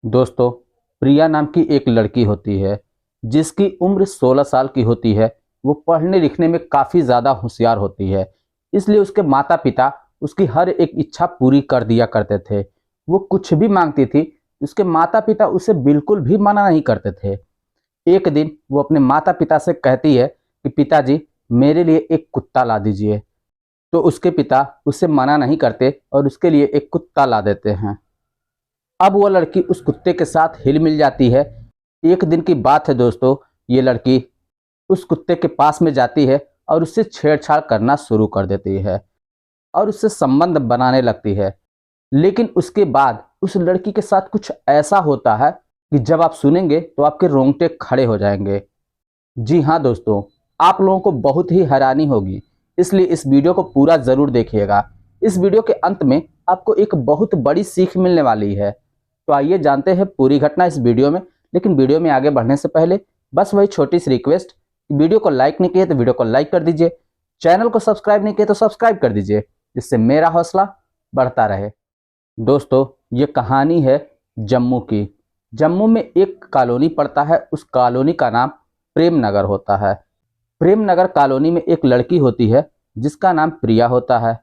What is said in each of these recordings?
दोस्तों, प्रिया नाम की एक लड़की होती है जिसकी उम्र 16 साल की होती है। वो पढ़ने लिखने में काफ़ी ज़्यादा होशियार होती है, इसलिए उसके माता पिता उसकी हर एक इच्छा पूरी कर दिया करते थे। वो कुछ भी मांगती थी, उसके माता पिता उसे बिल्कुल भी मना नहीं करते थे। एक दिन वो अपने माता पिता से कहती है कि पिताजी, मेरे लिए एक कुत्ता ला दीजिए। तो उसके पिता उसे मना नहीं करते और उसके लिए एक कुत्ता ला देते हैं। अब वो लड़की उस कुत्ते के साथ हिल मिल जाती है। एक दिन की बात है दोस्तों, ये लड़की उस कुत्ते के पास में जाती है और उससे छेड़छाड़ करना शुरू कर देती है और उससे संबंध बनाने लगती है। लेकिन उसके बाद उस लड़की के साथ कुछ ऐसा होता है कि जब आप सुनेंगे तो आपके रोंगटे खड़े हो जाएंगे। जी हाँ दोस्तों, आप लोगों को बहुत ही हैरानी होगी, इसलिए इस वीडियो को पूरा ज़रूर देखिएगा। इस वीडियो के अंत में आपको एक बहुत बड़ी सीख मिलने वाली है। तो आइए जानते हैं पूरी घटना इस वीडियो में। लेकिन वीडियो में आगे बढ़ने से पहले बस वही छोटी सी रिक्वेस्ट, वीडियो को लाइक नहीं किए तो वीडियो को लाइक कर दीजिए, चैनल को सब्सक्राइब नहीं किए तो सब्सक्राइब कर दीजिए, जिससे मेरा हौसला बढ़ता रहे। दोस्तों, ये कहानी है जम्मू की। जम्मू में एक कॉलोनी पड़ता है, उस कॉलोनी का नाम प्रेम नगर होता है। प्रेम नगर कॉलोनी में एक लड़की होती है जिसका नाम प्रिया होता है।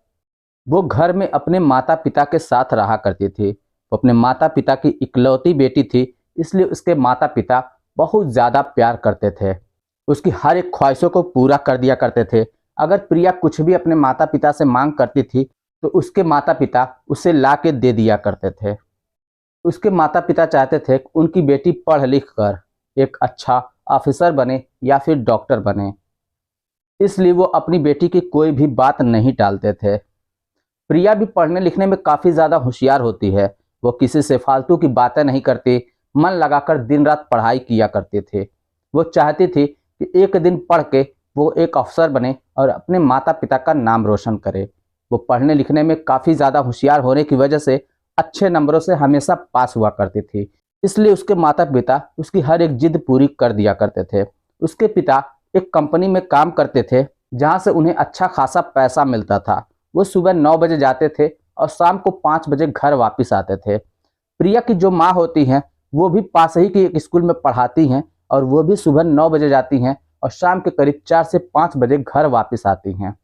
वो घर में अपने माता पिता के साथ रहा करती थी। वो अपने माता पिता की इकलौती बेटी थी, इसलिए उसके माता पिता बहुत ज़्यादा प्यार करते थे। उसकी हर एक ख्वाहिशों को पूरा कर दिया करते थे। अगर प्रिया कुछ भी अपने माता पिता से मांग करती थी तो उसके माता पिता उसे ला के दे दिया करते थे। उसके माता पिता चाहते थे कि उनकी बेटी पढ़ लिख कर एक अच्छा ऑफिसर बने या फिर डॉक्टर बने, इसलिए वो अपनी बेटी की कोई भी बात नहीं टालते थे। प्रिया भी पढ़ने लिखने में काफ़ी ज़्यादा होशियार होती है। वो किसी से फालतू की बातें नहीं करती, मन लगाकर दिन रात पढ़ाई किया करते थे। वो चाहती थी कि एक दिन पढ़ के वो एक अफसर बने और अपने माता पिता का नाम रोशन करे। वो पढ़ने लिखने में काफ़ी ज़्यादा होशियार होने की वजह से अच्छे नंबरों से हमेशा पास हुआ करती थी, इसलिए उसके माता पिता उसकी हर एक जिद पूरी कर दिया करते थे। उसके पिता एक कंपनी में काम करते थे जहाँ से उन्हें अच्छा खासा पैसा मिलता था। वो सुबह 9 बजे जाते थे और शाम को 5 बजे घर वापस आते थे। प्रिया की जो माँ होती हैं वो भी पास ही की एक स्कूल में पढ़ाती हैं और वो भी सुबह 9 बजे जाती हैं और शाम के करीब 4 से 5 बजे घर वापस आती हैं।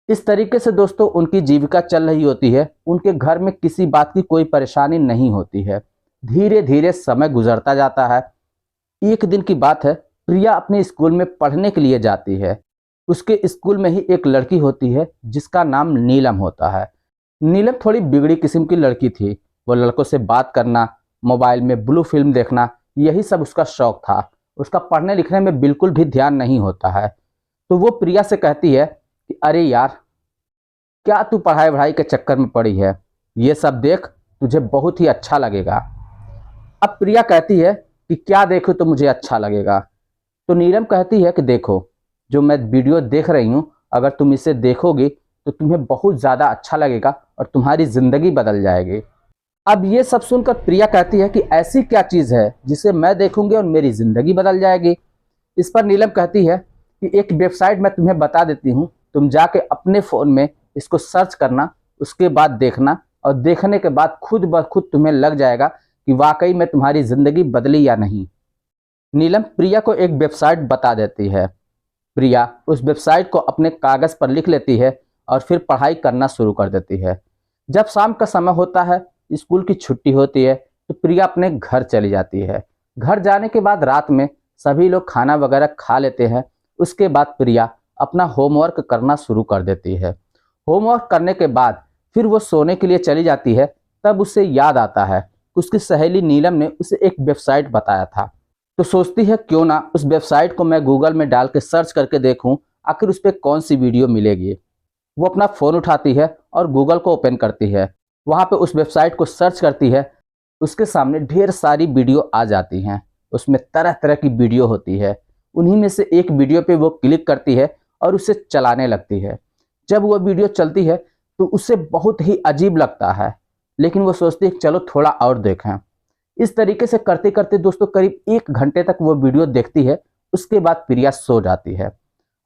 इस तरीके से दोस्तों उनकी जीविका चल रही होती है। उनके घर में किसी बात की कोई परेशानी नहीं होती है। धीरे धीरे समय गुजरता जाता है। एक दिन की बात है, प्रिया अपने स्कूल में पढ़ने के लिए जाती है। उसके स्कूल में ही एक लड़की होती है जिसका नाम नीलम होता है। नीलम थोड़ी बिगड़ी किस्म की लड़की थी। वो लड़कों से बात करना, मोबाइल में ब्लू फिल्म देखना, यही सब उसका शौक था। उसका पढ़ने लिखने में बिल्कुल भी ध्यान नहीं होता है। तो वो प्रिया से कहती है कि अरे यार, क्या तू पढ़ाई वढ़ाई के चक्कर में पड़ी है, ये सब देख, तुझे बहुत ही अच्छा लगेगा। अब प्रिया कहती है कि क्या देखो तो मुझे अच्छा लगेगा। तो नीलम कहती है कि देखो, जो मैं वीडियो देख रही हूँ, अगर तुम इसे देखोगे तो तुम्हें बहुत ज़्यादा अच्छा लगेगा और तुम्हारी ज़िंदगी बदल जाएगी। अब ये सब सुनकर प्रिया कहती है कि ऐसी क्या चीज़ है जिसे मैं देखूंगी और मेरी ज़िंदगी बदल जाएगी। इस पर नीलम कहती है कि एक वेबसाइट मैं तुम्हें बता देती हूँ, तुम जाके अपने फ़ोन में इसको सर्च करना, उसके बाद देखना, और देखने के बाद खुद ब खुद तुम्हें लग जाएगा कि वाकई में तुम्हारी ज़िंदगी बदली या नहीं। नीलम प्रिया को एक वेबसाइट बता देती है। प्रिया उस वेबसाइट को अपने कागज़ पर लिख लेती है और फिर पढ़ाई करना शुरू कर देती है। जब शाम का समय होता है, स्कूल की छुट्टी होती है, तो प्रिया अपने घर चली जाती है। घर जाने के बाद रात में सभी लोग खाना वगैरह खा लेते हैं। उसके बाद प्रिया अपना होमवर्क करना शुरू कर देती है। होमवर्क करने के बाद फिर वो सोने के लिए चली जाती है। तब उसे याद आता है कि उसकी सहेली नीलम ने उसे एक वेबसाइट बताया था। तो सोचती है क्यों ना उस वेबसाइट को मैं गूगल में डाल के सर्च करके देखूं, आखिर उस पर कौन सी वीडियो मिलेगी। वो अपना फ़ोन उठाती है और गूगल को ओपन करती है। वहाँ पे उस वेबसाइट को सर्च करती है। उसके सामने ढेर सारी वीडियो आ जाती हैं। उसमें तरह तरह की वीडियो होती है। उन्हीं में से एक वीडियो पे वो क्लिक करती है और उसे चलाने लगती है। जब वो वीडियो चलती है तो उसे बहुत ही अजीब लगता है, लेकिन वो सोचती है कि चलो थोड़ा और देखें। इस तरीके से करते करते दोस्तों करीब 1 घंटे तक वो वीडियो देखती है। उसके बाद प्रिया सो जाती है।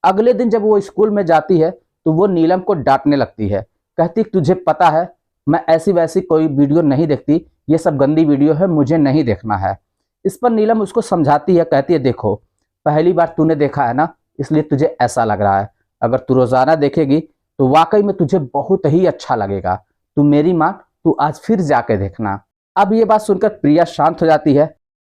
अगले दिन जब वो स्कूल में जाती है तो वो नीलम को डांटने लगती है। कहती तुझे पता है, मैं ऐसी वैसी कोई वीडियो नहीं देखती, ये सब गंदी वीडियो है, मुझे नहीं देखना है। इस पर नीलम उसको समझाती है, कहती है देखो पहली बार तूने देखा है ना, इसलिए तुझे ऐसा लग रहा है। अगर तू रोजाना देखेगी तो वाकई में तुझे बहुत ही अच्छा लगेगा। तू मेरी मान, तू आज फिर जाके देखना। अब ये बात सुनकर प्रिया शांत हो जाती है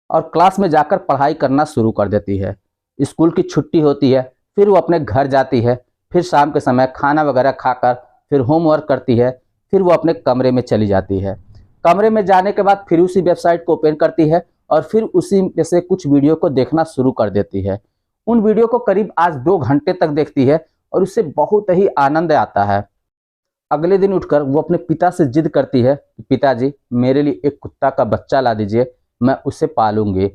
और क्लास में जाकर पढ़ाई करना शुरू कर देती है। स्कूल की छुट्टी होती है, फिर वो अपने घर जाती है। फिर शाम के समय खाना वगैरह खाकर फिर होमवर्क करती है। फिर वो अपने कमरे में चली जाती है। कमरे में जाने के बाद फिर उसी वेबसाइट को ओपन करती है और फिर उसी में से कुछ वीडियो को देखना शुरू कर देती है। उन वीडियो को करीब आज 2 घंटे तक देखती है और उससे बहुत ही आनंद आता है। अगले दिन उठकर वो अपने पिता से जिद करती है कि पिताजी मेरे लिए एक कुत्ता का बच्चा ला दीजिए, मैं उसे पालूंगी।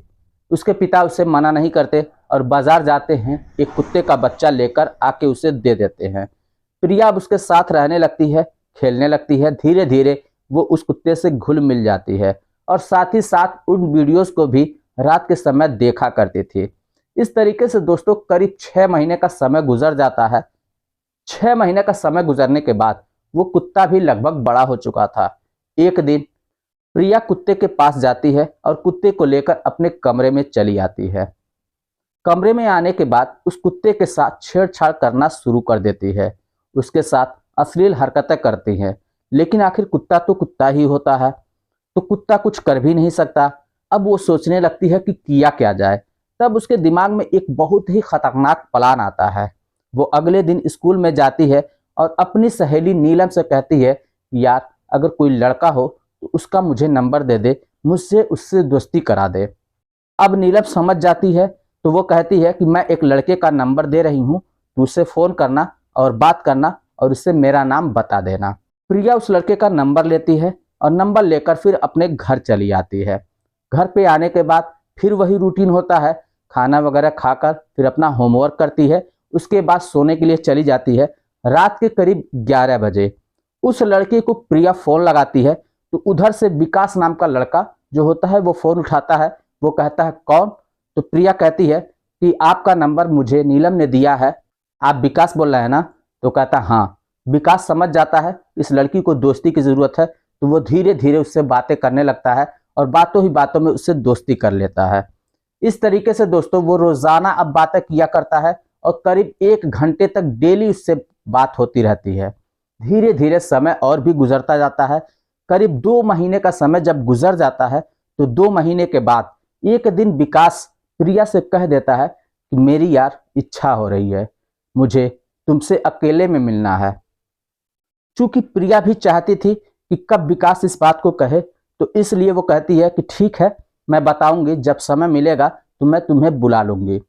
उसके पिता उसे मना नहीं करते और बाजार जाते हैं, एक कुत्ते का बच्चा लेकर आके उसे दे देते हैं। प्रिया अब उसके साथ रहने लगती है, खेलने लगती है। धीरे धीरे वो उस कुत्ते से घुल मिल जाती है और साथ ही साथ उन वीडियोस को भी रात के समय देखा करती थी। इस तरीके से दोस्तों करीब 6 महीने का समय गुजर जाता है। 6 महीने का समय गुजरने के बाद वो कुत्ता भी लगभग बड़ा हो चुका था। एक दिन प्रिया कुत्ते के पास जाती है और कुत्ते को लेकर अपने कमरे में चली आती है। कमरे में आने के बाद उस कुत्ते के साथ छेड़छाड़ करना शुरू कर देती है, उसके साथ अश्लील हरकतें करती हैं। लेकिन आखिर कुत्ता तो कुत्ता ही होता है, तो कुत्ता कुछ कर भी नहीं सकता। अब वो सोचने लगती है कि किया क्या जाए। तब उसके दिमाग में एक बहुत ही खतरनाक प्लान आता है। वो अगले दिन स्कूल में जाती है और अपनी सहेली नीलम से कहती है यार अगर कोई लड़का हो तो उसका मुझे नंबर दे दे, मुझसे उससे दोस्ती करा दे। अब नीलम समझ जाती है तो वो कहती है कि मैं एक लड़के का नंबर दे रही हूँ, तो उससे फ़ोन करना और बात करना और उससे मेरा नाम बता देना। प्रिया उस लड़के का नंबर लेती है और नंबर लेकर फिर अपने घर चली आती है। घर पे आने के बाद फिर वही रूटीन होता है, खाना वगैरह खाकर फिर अपना होमवर्क करती है। उसके बाद सोने के लिए चली जाती है। रात के करीब 11 बजे उस लड़के को प्रिया फ़ोन लगाती है तो उधर से विकास नाम का लड़का जो होता है वो फ़ोन उठाता है। वो कहता है कौन? तो प्रिया कहती है कि आपका नंबर मुझे नीलम ने दिया है, आप विकास बोल रहे हैं ना? तो कहता हाँ। विकास समझ जाता है इस लड़की को दोस्ती की ज़रूरत है, तो वो धीरे धीरे उससे बातें करने लगता है और बातों ही बातों में उससे दोस्ती कर लेता है। इस तरीके से दोस्तों वो रोज़ाना अब बातें किया करता है और करीब 1 घंटे तक डेली उससे बात होती रहती है। धीरे धीरे समय और भी गुजरता जाता है। करीब 2 महीने का समय जब गुजर जाता है तो 2 महीने के बाद एक दिन विकास प्रिया से कह देता है कि मेरी यार इच्छा हो रही है, मुझे तुमसे अकेले में मिलना है। चूंकि प्रिया भी चाहती थी कि कब विकास इस बात को कहे, तो इसलिए वो कहती है कि ठीक है मैं बताऊंगी, जब समय मिलेगा तो मैं तुम्हें बुला लूंगी।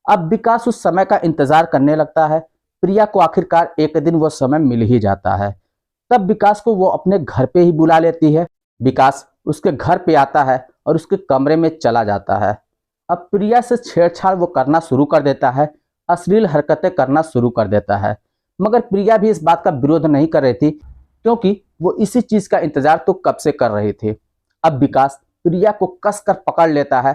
अब विकास उस समय का इंतजार करने लगता है। प्रिया को आखिरकार एक दिन वो समय मिल ही जाता है। तब विकास को वो अपने घर पे ही बुला लेती है। विकास उसके घर पे आता है और उसके कमरे में चला जाता है। अब प्रिया से छेड़छाड़ वो करना शुरू कर देता है, अश्लील हरकतें करना शुरू कर देता है। मगर प्रिया भी इस बात का विरोध नहीं कर रही थी, क्योंकि वो इसी चीज का इंतजार तो कब से कर रही थी। अब विकास प्रिया को कसकर पकड़ लेता है।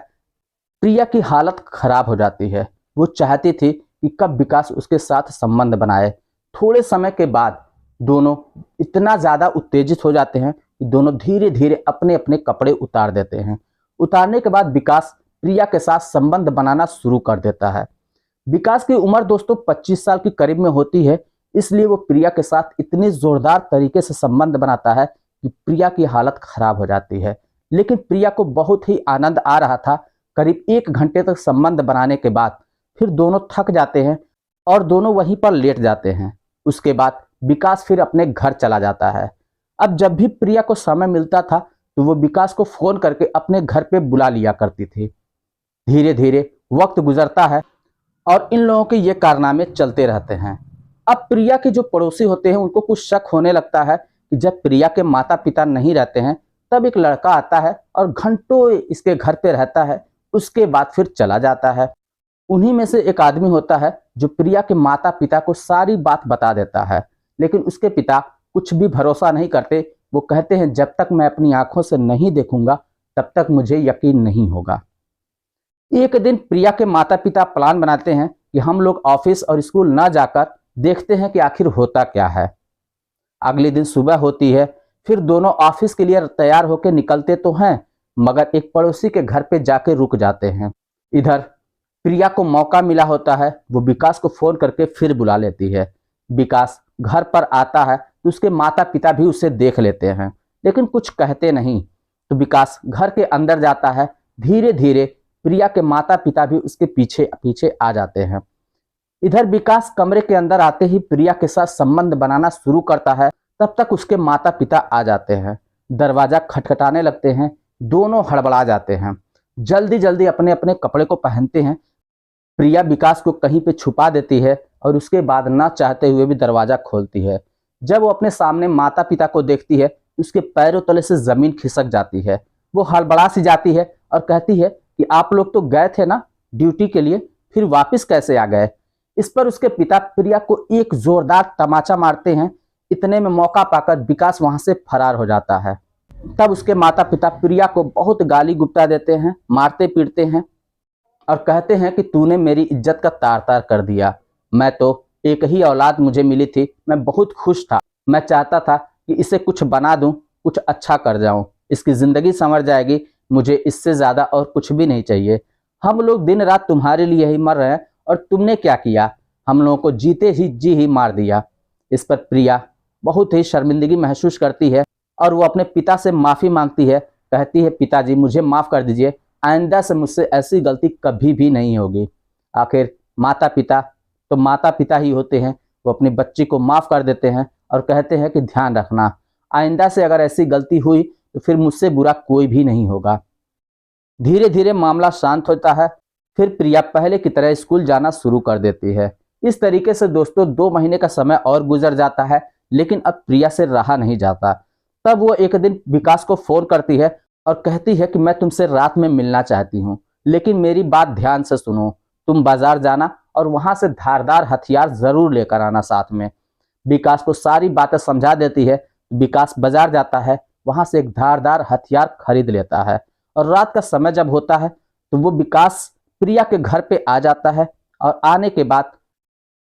प्रिया की हालत खराब हो जाती है। वो चाहती थी कि कब विकास उसके साथ संबंध बनाए। थोड़े समय के बाद दोनों इतना ज़्यादा उत्तेजित हो जाते हैं कि दोनों धीरे धीरे अपने अपने कपड़े उतार देते हैं। उतारने के बाद विकास प्रिया के साथ संबंध बनाना शुरू कर देता है। विकास की उम्र दोस्तों 25 साल के करीब में होती है, इसलिए वो प्रिया के साथ इतनी जोरदार तरीके से संबंध बनाता है कि प्रिया की हालत खराब हो जाती है। लेकिन प्रिया को बहुत ही आनंद आ रहा था। करीब 1 घंटे तक संबंध बनाने के बाद फिर दोनों थक जाते हैं और दोनों वहीं पर लेट जाते हैं। उसके बाद विकास फिर अपने घर चला जाता है। अब जब भी प्रिया को समय मिलता था तो वो विकास को फ़ोन करके अपने घर पे बुला लिया करती थी। धीरे धीरे वक्त गुजरता है और इन लोगों के ये कारनामे चलते रहते हैं। अब प्रिया के जो पड़ोसी होते हैं उनको कुछ शक होने लगता है कि जब प्रिया के माता पिता नहीं रहते हैं तब एक लड़का आता है और घंटों इसके घर पे रहता है, उसके बाद फिर चला जाता है। उन्हीं में से एक आदमी होता है जो प्रिया के माता पिता को सारी बात बता देता है, लेकिन उसके पिता कुछ भी भरोसा नहीं करते। वो कहते हैं जब तक मैं अपनी आंखों से नहीं देखूंगा तब तक मुझे यकीन नहीं होगा। एक दिन प्रिया के माता पिता प्लान बनाते हैं कि हम लोग ऑफिस और स्कूल ना जाकर देखते हैं कि आखिर होता क्या है। अगले दिन सुबह होती है। फिर दोनों ऑफिस के लिए तैयार होकर निकलते तो हैं, मगर एक पड़ोसी के घर पे जाके रुक जाते हैं। इधर प्रिया को मौका मिला होता है, वो विकास को फोन करके फिर बुला लेती है। विकास घर पर आता है तो उसके माता पिता भी उसे देख लेते हैं, लेकिन कुछ कहते नहीं। तो विकास घर के अंदर जाता है। धीरे धीरे प्रिया के माता पिता भी उसके पीछे पीछे आ जाते हैं। इधर विकास कमरे के अंदर आते ही प्रिया के साथ संबंध बनाना शुरू करता है, तब तक उसके माता पिता आ जाते हैं। दरवाजा खटखटाने लगते हैं। दोनों हड़बड़ा जाते हैं, जल्दी जल्दी अपने अपने कपड़े को पहनते हैं। प्रिया विकास को कहीं पे छुपा देती है और उसके बाद ना चाहते हुए भी दरवाजा खोलती है। जब वो अपने सामने माता पिता को देखती है, उसके पैरों तले से जमीन खिसक जाती है। वो हड़बड़ा सी जाती है और कहती है कि आप लोग तो गए थे ना ड्यूटी के लिए, फिर वापस कैसे आ गए। इस पर उसके पिता प्रिया को एक जोरदार तमाचा मारते हैं। इतने में मौका पाकर विकास वहां से फरार हो जाता है। तब उसके माता पिता प्रिया को बहुत गाली गुप्ता देते हैं, मारते पीटते हैं और कहते हैं कि तूने मेरी इज्जत का तार तार कर दिया। मैं तो एक ही औलाद मुझे मिली थी, मैं बहुत खुश था। मैं चाहता था कि इसे कुछ बना दूं, कुछ अच्छा कर जाऊं, इसकी जिंदगी संवर जाएगी। मुझे इससे ज्यादा और कुछ भी नहीं चाहिए। हम लोग दिन रात तुम्हारे लिए ही मर रहे हैं और तुमने क्या किया, हम लोगों को जीते ही जी ही मार दिया। इस पर प्रिया बहुत ही शर्मिंदगी महसूस करती है और वो अपने पिता से माफ़ी मांगती है। कहती है पिताजी मुझे माफ़ कर दीजिए, आइंदा से मुझसे ऐसी गलती कभी भी नहीं होगी। आखिर माता पिता ही होते हैं। वो अपनी बच्ची को माफ़ कर देते हैं और कहते हैं कि ध्यान रखना, आइंदा से अगर ऐसी गलती हुई तो फिर मुझसे बुरा कोई भी नहीं होगा। धीरे धीरे मामला शांत होता है। फिर प्रिया पहले की तरह स्कूल जाना शुरू कर देती है। इस तरीके से दोस्तों 2 महीने का समय और गुजर जाता है, लेकिन अब प्रिया से रहा नहीं जाता। तब वो एक दिन विकास को फोन करती है और कहती है कि मैं तुमसे रात में मिलना चाहती हूँ, लेकिन मेरी बात ध्यान से सुनो। तुम बाजार जाना और वहां से धारदार हथियार जरूर लेकर आना साथ में। विकास को सारी बातें समझा देती है। विकास बाजार जाता है, वहां से एक धारदार हथियार खरीद लेता है और रात का समय जब होता है तो वो विकास प्रिया के घर पे आ जाता है और आने के बाद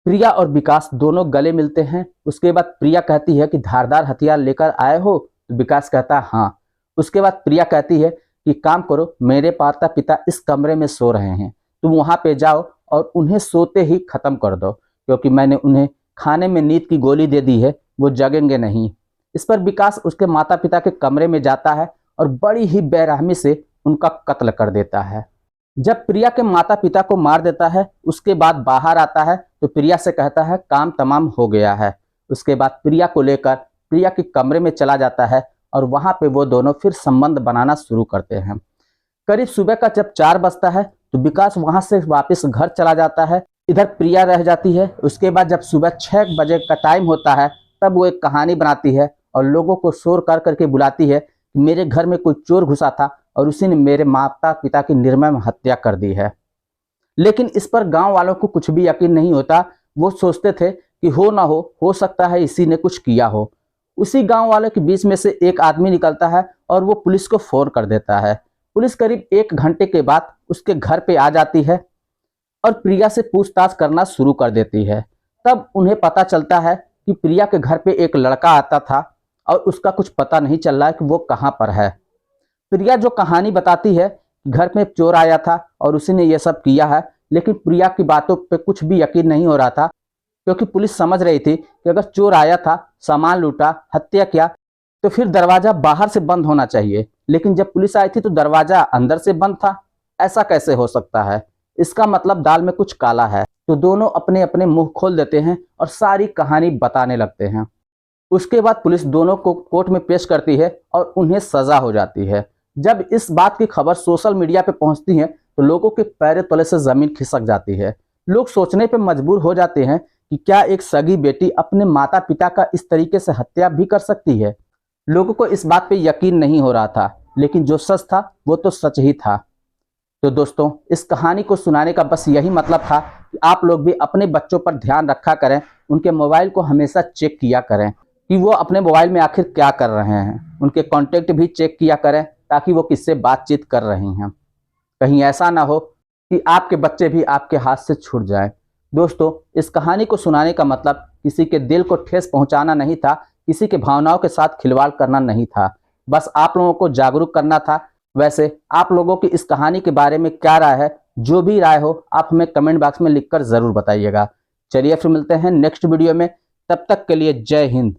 प्रिया और विकास दोनों गले मिलते हैं। उसके बाद प्रिया कहती है कि धारदार हथियार लेकर आए हो, तो विकास कहता है हाँ। उसके बाद प्रिया कहती है कि काम करो, मेरे माता पिता इस कमरे में सो रहे हैं, तुम वहां पे जाओ और उन्हें सोते ही खत्म कर दो, क्योंकि मैंने उन्हें खाने में नींद की गोली दे दी है, वो जगेंगे नहीं। इस पर विकास उसके माता पिता के कमरे में जाता है और बड़ी ही बेरहमी से उनका कत्ल कर देता है। जब प्रिया के माता पिता को मार देता है, उसके बाद बाहर आता है तो प्रिया से कहता है काम तमाम हो गया है। उसके बाद प्रिया को लेकर प्रिया के कमरे में चला जाता है और वहां पे वो दोनों फिर संबंध बनाना शुरू करते हैं। करीब सुबह का जब 4 बजता है तो विकास वहां से वापस घर चला जाता है। इधर प्रिया रह जाती है। उसके बाद जब सुबह 6 बजे का टाइम होता है तब वो एक कहानी बनाती है और लोगों को शोर कर करके बुलाती है कि मेरे घर में कोई चोर घुसा था और उसी ने मेरे माता पिता की निर्मम हत्या कर दी है। लेकिन इस पर गांव वालों को कुछ भी यकीन नहीं होता। वो सोचते थे कि हो सकता है इसी ने कुछ किया हो। उसी गांव वालों के बीच में से एक आदमी निकलता है और वो पुलिस को फोन कर देता है। पुलिस करीब 1 घंटे के बाद उसके घर पे आ जाती है और प्रिया से पूछताछ करना शुरू कर देती है। तब उन्हें पता चलता है कि प्रिया के घर पे एक लड़का आता था और उसका कुछ पता नहीं चल रहा है कि वो कहाँ पर है। प्रिया जो कहानी बताती है, घर में चोर आया था और उसी ने ये सब किया है, लेकिन प्रिया की बातों पे कुछ भी यकीन नहीं हो रहा था, क्योंकि पुलिस समझ रही थी कि अगर चोर आया था, सामान लूटा, हत्या किया, तो फिर दरवाजा बाहर से बंद होना चाहिए। लेकिन जब पुलिस आई थी तो दरवाजा अंदर से बंद था। ऐसा कैसे हो सकता है? इसका मतलब दाल में कुछ काला है। तो दोनों अपने अपने मुंह खोल देते हैं और सारी कहानी बताने लगते हैं। उसके बाद पुलिस दोनों को कोर्ट में पेश करती है और उन्हें सजा हो जाती है। जब इस बात की खबर सोशल मीडिया पे पहुंचती है तो लोगों के पैरों तले से जमीन खिसक जाती है। लोग सोचने पे मजबूर हो जाते हैं कि क्या एक सगी बेटी अपने माता पिता का इस तरीके से हत्या भी कर सकती है। लोगों को इस बात पे यकीन नहीं हो रहा था, लेकिन जो सच था वो तो सच ही था। तो दोस्तों, इस कहानी को सुनाने का बस यही मतलब था कि आप लोग भी अपने बच्चों पर ध्यान रखा करें। उनके मोबाइल को हमेशा चेक किया करें कि वो अपने मोबाइल में आखिर क्या कर रहे हैं। उनके कॉन्टेक्ट भी चेक किया करें ताकि वो किससे बातचीत कर रही हैं। कहीं ऐसा ना हो कि आपके बच्चे भी आपके हाथ से छूट जाएं। दोस्तों, इस कहानी को सुनाने का मतलब किसी के दिल को ठेस पहुंचाना नहीं था किसी के भावनाओं के साथ खिलवाड़ करना नहीं था, बस आप लोगों को जागरूक करना था। वैसे आप लोगों की इस कहानी के बारे में क्या राय है? जो भी राय हो आप हमें कमेंट बॉक्स में लिखकर ज़रूर बताइएगा। चलिए फिर मिलते हैं नेक्स्ट वीडियो में, तब तक के लिए जय हिंद।